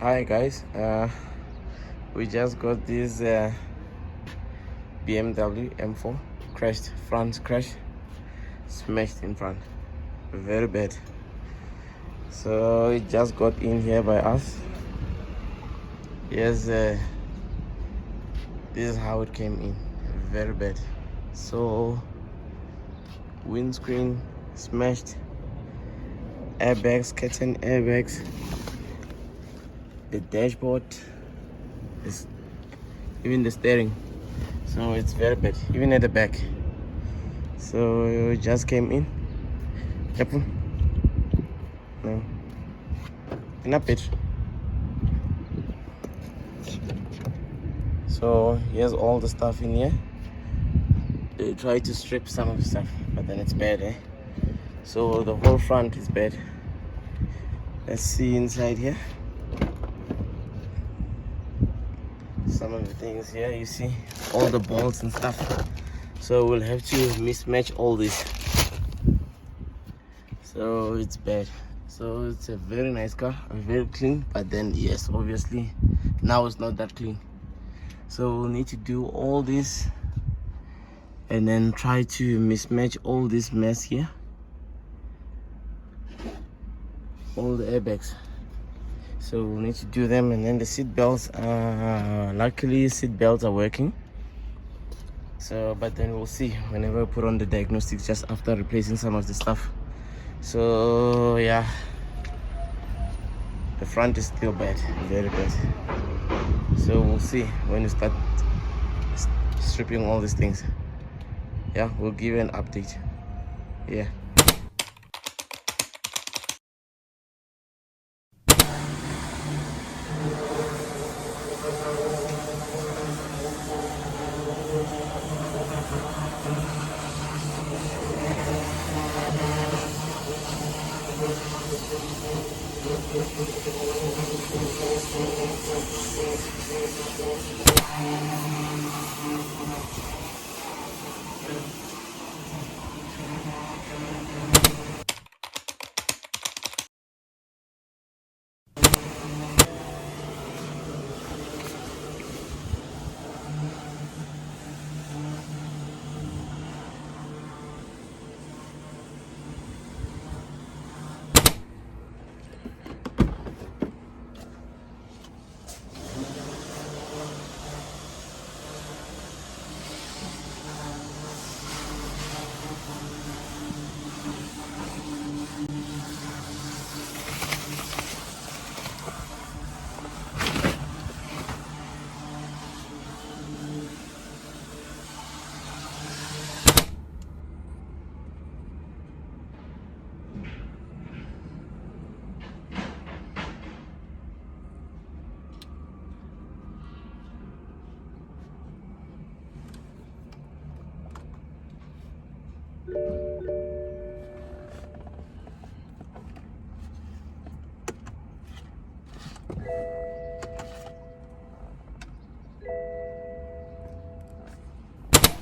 Hi guys, we just got this BMW M4 crashed, front crash, smashed in front, very bad. So it just got in here by us. Yes, this is how it came in, very bad. So windscreen smashed, airbags, curtain airbags, the dashboard, even the steering. So it's very bad, even at the back. So it just came in. Careful. No. Enough it. So here's all the stuff in here. They try to strip some of the stuff, but then it's bad, eh? So the whole front is bad. Let's see inside here. Some of the things here, you see all the bolts and stuff. So we'll have to mismatch all this. So it's bad. So it's a very nice car, very clean, but then yes, obviously now it's not that clean. So we'll need to do all this and then try to mismatch all this mess here, all the airbags. So we'll need to do them, and then the seat belts, luckily seat belts are working. So but then we'll see whenever we put on the diagnostics just after replacing some of the stuff. So yeah, the front is still bad, very bad. So we'll see when we start stripping all these things. Yeah, we'll give you an update. Yeah.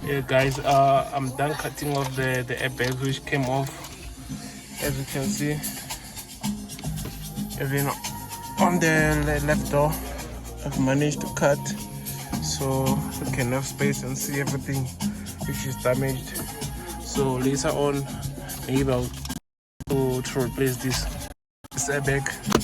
Yeah guys, I'm done cutting off the airbag which came off. As you can see, even on the left door I've managed to cut so we can have space and see everything which is damaged. So later on maybe I'll go to replace this airbag.